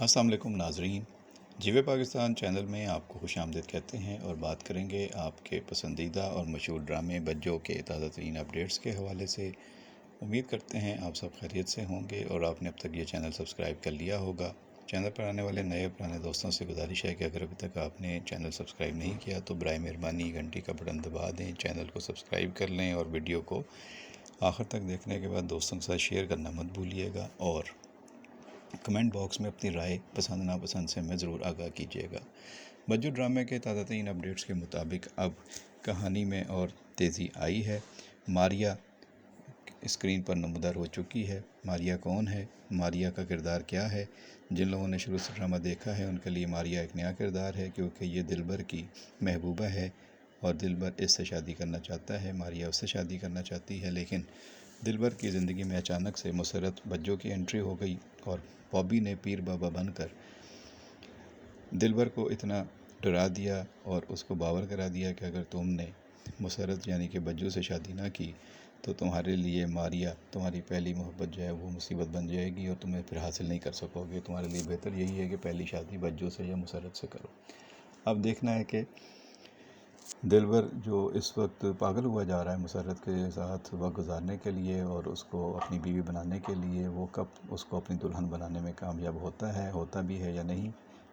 السلام علیکم ناظرین، جیو پاکستان چینل میں آپ کو خوش آمدید کہتے ہیں اور بات کریں گے آپ کے پسندیدہ اور مشہور ڈرامے بجو کے تازہ ترین اپڈیٹس کے حوالے سے۔ امید کرتے ہیں آپ سب خیریت سے ہوں گے اور آپ نے اب تک یہ چینل سبسکرائب کر لیا ہوگا۔ چینل پر آنے والے نئے پرانے دوستوں سے گزارش ہے کہ اگر ابھی تک آپ نے چینل سبسکرائب نہیں کیا تو برائے مہربانی گھنٹی کا بٹن دبا دیں، چینل کو سبسکرائب کر لیں اور ویڈیو کو آخر تک دیکھنے کے بعد دوستوں کے ساتھ شیئر کرنا مت بھولیے گا، اور کمنٹ باکس میں اپنی رائے پسند ناپسند سے ہمیں ضرور آگاہ کیجیے گا۔ بجو ڈرامے کے تازہ ترین اپڈیٹس کے مطابق اب کہانی میں اور تیزی آئی ہے۔ ماریا اسکرین پر نمودار ہو چکی ہے۔ ماریا کون ہے؟ ماریا کا کردار کیا ہے؟ جن لوگوں نے شروع سے ڈرامہ دیکھا ہے ان کے لیے ماریا ایک نیا کردار ہے، کیونکہ یہ دلبر کی محبوبہ ہے اور دلبر اس سے شادی کرنا چاہتا ہے۔ ماریا اس سے شادی کرنا چاہتی ہے، لیکن دلبر کی زندگی میں اچانک سے مسرت بجو کی انٹری ہو گئی اور بابی نے پیر بابا بن کر دلبر کو اتنا ڈرا دیا اور اس کو باور کرا دیا کہ اگر تم نے مسرت یعنی کہ بجو سے شادی نہ کی تو تمہارے لیے ماریا، تمہاری پہلی محبت جو ہے وہ مصیبت بن جائے گی اور تمہیں پھر حاصل نہیں کر سکو گے۔ تمہارے لیے بہتر یہی ہے کہ پہلی شادی بجو سے یا مسرت سے کرو۔ اب دیکھنا ہے کہ دلبر جو اس وقت پاگل ہوا جا رہا ہے مسرت کے ساتھ وقت گزارنے کے لیے اور اس کو اپنی بیوی بنانے کے لیے، وہ کب اس کو اپنی دلہن بنانے میں کامیاب ہوتا بھی ہے یا نہیں۔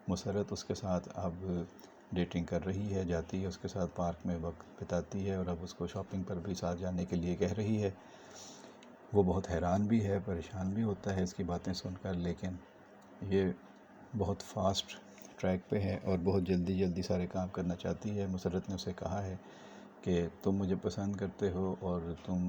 مسرت اس کے ساتھ اب ڈیٹنگ کر رہی ہے، جاتی ہے اس کے ساتھ پارک میں وقت بتاتی ہے اور اب اس کو شاپنگ پر بھی ساتھ جانے کے لیے کہہ رہی ہے۔ وہ بہت حیران بھی ہے، پریشان بھی ہوتا ہے اس کی باتیں سن کر، لیکن یہ بہت فاسٹ ٹریک پہ ہے اور بہت جلدی سارے کام کرنا چاہتی ہے۔ مسرت نے اسے کہا ہے کہ تم مجھے پسند کرتے ہو اور تم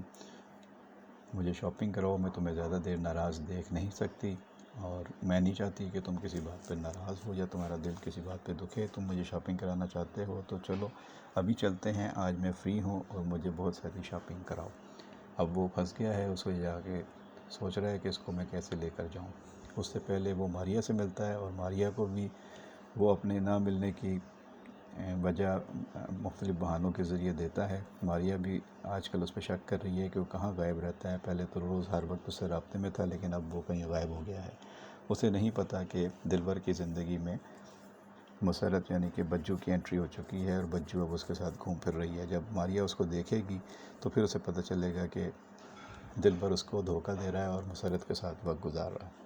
مجھے شاپنگ کراؤ، میں تمہیں زیادہ دیر ناراض دیکھ نہیں سکتی اور میں نہیں چاہتی کہ تم کسی بات پہ ناراض ہو یا تمہارا دل کسی بات پہ دکھے۔ تم مجھے شاپنگ کرانا چاہتے ہو تو چلو ابھی چلتے ہیں، آج میں فری ہوں اور مجھے بہت ساری شاپنگ کراؤ۔ اب وہ پھنس گیا ہے، اس کو جا کے سوچ رہا ہے کہ اس کو میں کیسے لے کر جاؤں۔ اس سے پہلے وہ ماریا سے ملتا ہے اور ماریا کو بھی وہ اپنے نہ ملنے کی وجہ مختلف بہانوں کے ذریعے دیتا ہے۔ ماریا بھی آج کل اس پہ شک کر رہی ہے کہ وہ کہاں غائب رہتا ہے۔ پہلے تو روز ہر وقت اس سے رابطے میں تھا، لیکن اب وہ کہیں غائب ہو گیا ہے۔ اسے نہیں پتہ کہ دلبر کی زندگی میں مسرت یعنی کہ بجو کی انٹری ہو چکی ہے اور بجو اب اس کے ساتھ گھوم پھر رہی ہے۔ جب ماریا اس کو دیکھے گی تو پھر اسے پتہ چلے گا کہ دلبر اس کو دھوکہ دے رہا ہے اور مسرت کے ساتھ وقت گزار رہا ہے۔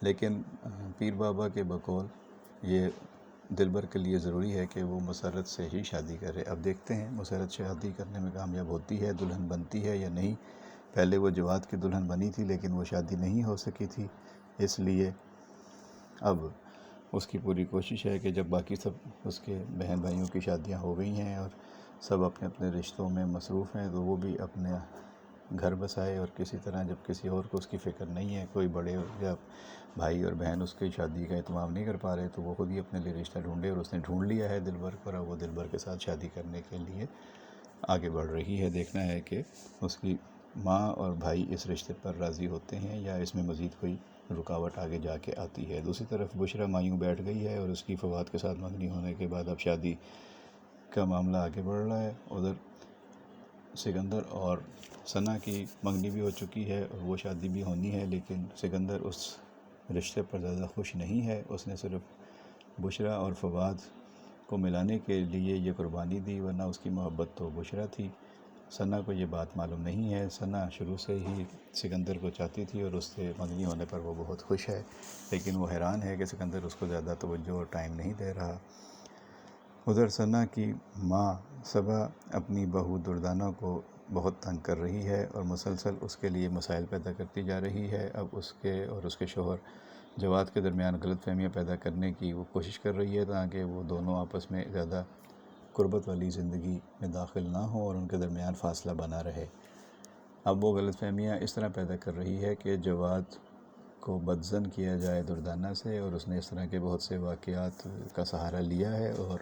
لیکن پیر بابا کے بقول یہ دلبر کے لیے ضروری ہے کہ وہ مسرت سے ہی شادی کرے۔ اب دیکھتے ہیں مسرت شادی کرنے میں کامیاب ہوتی ہے، دلہن بنتی ہے یا نہیں۔ پہلے وہ جواد کی دلہن بنی تھی لیکن وہ شادی نہیں ہو سکی تھی، اس لیے اب اس کی پوری کوشش ہے کہ جب باقی سب اس کے بہن بھائیوں کی شادیاں ہو گئی ہیں اور سب اپنے اپنے رشتوں میں مصروف ہیں تو وہ بھی اپنے گھر بسائے، اور کسی طرح جب کسی اور کو اس کی فکر نہیں ہے، کوئی بڑے یا بھائی اور بہن اس کی شادی کا اہتمام نہیں کر پا رہے تو وہ خود ہی اپنے لیے رشتہ ڈھونڈے، اور اس نے ڈھونڈ لیا ہے دلبر کو اور وہ دلبر کے ساتھ شادی کرنے کے لیے آگے بڑھ رہی ہے۔ دیکھنا ہے کہ اس کی ماں اور بھائی اس رشتے پر راضی ہوتے ہیں یا اس میں مزید کوئی رکاوٹ آگے جا کے آتی ہے۔ دوسری طرف بشریٰ مایوں بیٹھ گئی ہے اور اس کی فواد کے ساتھ منگنی ہونے کے بعد اب شادی کا معاملہ آگے بڑھ رہا ہے۔ ادھر سکندر اور ثنا کی منگنی بھی ہو چکی ہے اور وہ شادی بھی ہونی ہے، لیکن سکندر اس رشتے پر زیادہ خوش نہیں ہے۔ اس نے صرف بشریٰ اور فواد کو ملانے کے لیے یہ قربانی دی، ورنہ اس کی محبت تو بشریٰ تھی۔ ثنا کو یہ بات معلوم نہیں ہے۔ ثنا شروع سے ہی سکندر کو چاہتی تھی اور اس سے منگنی ہونے پر وہ بہت خوش ہے، لیکن وہ حیران ہے کہ سکندر اس کو زیادہ توجہ اور ٹائم نہیں دے رہا۔ ادھر ثنا کی ماں صبا اپنی بہو دردانہ کو بہت تنگ کر رہی ہے اور مسلسل اس کے لیے مسائل پیدا کرتی جا رہی ہے۔ اب اس کے اور اس کے شوہر جواد کے درمیان غلط فہمیاں پیدا کرنے کی وہ کوشش کر رہی ہے تاکہ وہ دونوں آپس میں زیادہ قربت والی زندگی میں داخل نہ ہوں اور ان کے درمیان فاصلہ بنا رہے۔ اب وہ غلط فہمیاں اس طرح پیدا کر رہی ہے کہ جواد کو بدظن کیا جائے دردانہ سے، اور اس نے اس طرح کے بہت سے واقعات کا سہارا لیا ہے اور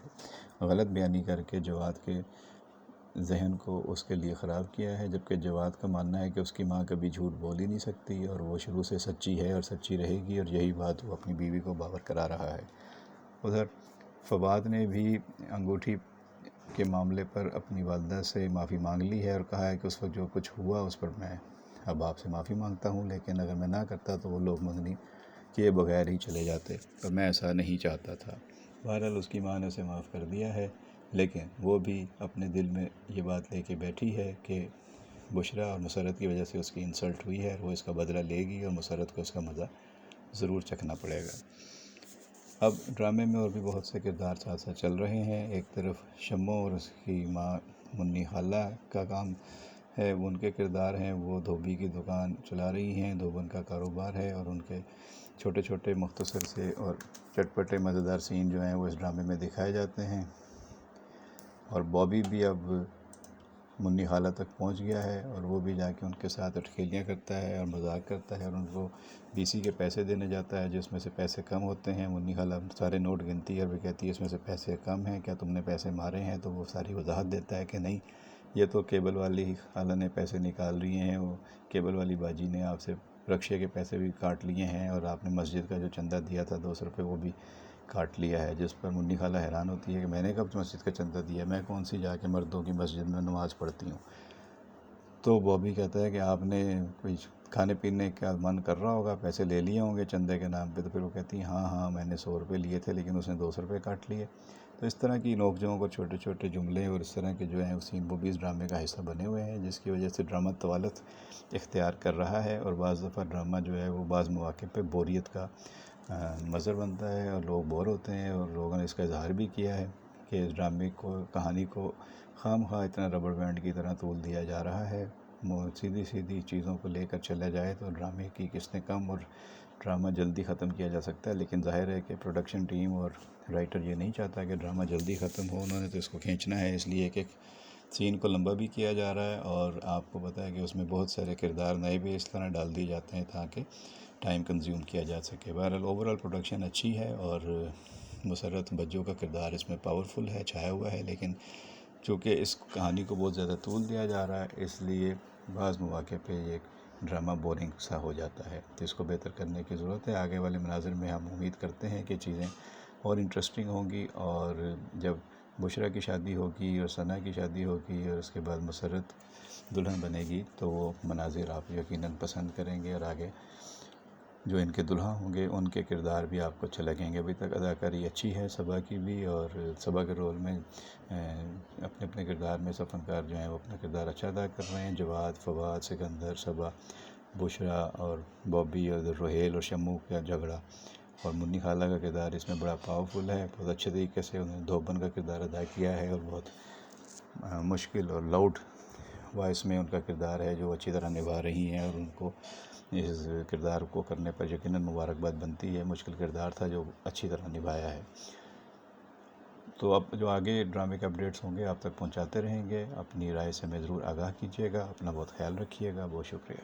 غلط بیانی کر کے جواد کے ذہن کو اس کے لیے خراب کیا ہے، جبکہ جواد کا ماننا ہے کہ اس کی ماں کبھی جھوٹ بول ہی نہیں سکتی اور وہ شروع سے سچی ہے اور سچی رہے گی، اور یہی بات وہ اپنی بیوی کو باور کرا رہا ہے۔ ادھر فواد نے بھی انگوٹھی کے معاملے پر اپنی والدہ سے معافی مانگ لی ہے اور کہا ہے کہ اس وقت جو کچھ ہوا اس پر میں اب آپ سے معافی مانگتا ہوں، لیکن اگر میں نہ کرتا تو وہ لوگ منگنی کیے بغیر ہی چلے جاتے، پر میں ایسا نہیں چاہتا تھا۔ بہرحال اس کی ماں نے اسے معاف کر دیا ہے، لیکن وہ بھی اپنے دل میں یہ بات لے کے بیٹھی ہے کہ بشریٰ اور مسرت کی وجہ سے اس کی انسلٹ ہوئی ہے، وہ اس کا بدلہ لے گی اور مسرت کو اس کا مزہ ضرور چکھنا پڑے گا۔ اب ڈرامے میں اور بھی بہت سے کردار ساتھ ساتھ چل رہے ہیں۔ ایک طرف شمو اور اس کی ماں منی خالہ کا کام ہے، وہ ان کے کردار ہیں، وہ دھوبی کی دکان چلا رہی ہیں، دھوبن کا کاروبار ہے، اور ان کے چھوٹے چھوٹے مختصر سے اور چٹپٹے مزیدار سین جو ہیں وہ اس ڈرامے میں دکھائے جاتے ہیں۔ اور بابی بھی اب منی خالہ تک پہنچ گیا ہے، اور وہ بھی جا کے ان کے ساتھ اٹکھیلیاں کرتا ہے اور مذاق کرتا ہے، اور ان کو BC کے پیسے دینے جاتا ہے جس میں سے پیسے کم ہوتے ہیں۔ منی خالہ سارے نوٹ گنتی ہے اور وہ کہتی ہے اس میں سے پیسے کم ہیں، کیا تم نے پیسے مارے ہیں؟ تو وہ ساری وضاحت دیتا ہے کہ نہیں، یہ تو کیبل والی خالہ نے پیسے نکال لیے ہیں، وہ کیبل والی باجی نے آپ سے رکشے کے پیسے بھی کاٹ لیے ہیں، اور آپ نے مسجد کا جو چندہ دیا تھا 200 روپے وہ بھی کاٹ لیا ہے۔ جس پر منی خالہ حیران ہوتی ہے کہ میں نے کب مسجد کا چندہ دیا، میں کون سی جا کے مردوں کی مسجد میں نماز پڑھتی ہوں۔ تو بابی کہتا ہے کہ آپ نے کوئی کھانے پینے کا من کر رہا ہوگا، پیسے لے لیے ہوں گے چندے کے نام پہ۔ تو پھر وہ کہتی ہیں ہاں میں نے 100 روپے لیے تھے، لیکن اس نے 200 روپے کاٹ لیے۔ تو اس طرح کی نوک جھونک اور چھوٹے چھوٹے جملے اور اس طرح کے جو ہیں سین وہ بھی اس ڈرامے کا حصہ بنے ہوئے ہیں، جس کی وجہ سے ڈرامہ طوالت اختیار کر رہا ہے، اور بعض دفعہ ڈرامہ جو ہے وہ بعض مواقع پہ بوریت کا مظہر بنتا ہے، اور لوگ بور ہوتے ہیں، اور لوگوں نے اس کا اظہار بھی کیا ہے کہ اس ڈرامے کو، کہانی کو خام خواہ اتنا ربڑ بینڈ کی طرح تول دیا جا رہا ہے۔ سیدھی سیدھی چیزوں کو لے کر چلا جائے تو ڈرامے کی قسطیں کم اور ڈرامہ جلدی ختم کیا جا سکتا ہے، لیکن ظاہر ہے کہ پروڈکشن ٹیم اور رائٹر یہ نہیں چاہتا کہ ڈرامہ جلدی ختم ہو، انہوں نے تو اس کو کھینچنا ہے، اس لیے کہ سین کو لمبا بھی کیا جا رہا ہے، اور آپ کو پتہ ہے کہ اس میں بہت سارے کردار نئے بھی اس طرح ڈال دیے جاتے ہیں تاکہ ٹائم کنزیوم کیا جا سکے۔ بہرحال اوورآل پروڈکشن اچھی ہے، اور مسرت بجو کا کردار اس میں پاورفل ہے، چھایا ہوا ہے، لیکن چونکہ اس کہانی کو بہت زیادہ طول دیا جا رہا ہے، اس لیے بعض مواقع پہ یہ ڈرامہ بورنگ سا ہو جاتا ہے، تو اس کو بہتر کرنے کی ضرورت ہے۔ آگے والے مناظر میں ہم امید کرتے ہیں کہ چیزیں اور انٹرسٹنگ ہوں گی، اور جب بشریٰ کی شادی ہوگی اور ثنا کی شادی ہوگی اور اس کے بعد مسرت دلہن بنے گی، تو وہ مناظر آپ یقیناً پسند کریں گے، اور آگے جو ان کے دلہا ہوں گے ان کے کردار بھی آپ کو اچھے لگیں گے۔ ابھی تک اداکاری اچھی ہے صبا کی بھی، اور صبا کے رول میں اپنے اپنے کردار میں سب فنکار جو ہیں وہ اپنا کردار اچھا ادا کر رہے ہیں۔ جواد، فواد، سکندر، صبا، بشریٰ اور بابی اور روہیل اور شمو کا جھگڑا، اور منی خالہ کا کردار اس میں بڑا پاورفل ہے، بہت اچھے طریقے سے انہوں نے دھوبن کا کردار ادا کیا ہے، اور بہت مشکل اور لاؤڈ وائس میں ان کا کردار ہے جو اچھی طرح نبھا رہی ہیں، اور ان کو اس کردار کو کرنے پر یقیناً مبارکباد بنتی ہے۔ مشکل کردار تھا جو اچھی طرح نبھایا ہے۔ تو اب جو آگے ڈرامے کے اپڈیٹس ہوں گے آپ تک پہنچاتے رہیں گے، اپنی رائے سے ہمیں ضرور آگاہ کیجیے گا، اپنا بہت خیال رکھیے گا، بہت شکریہ۔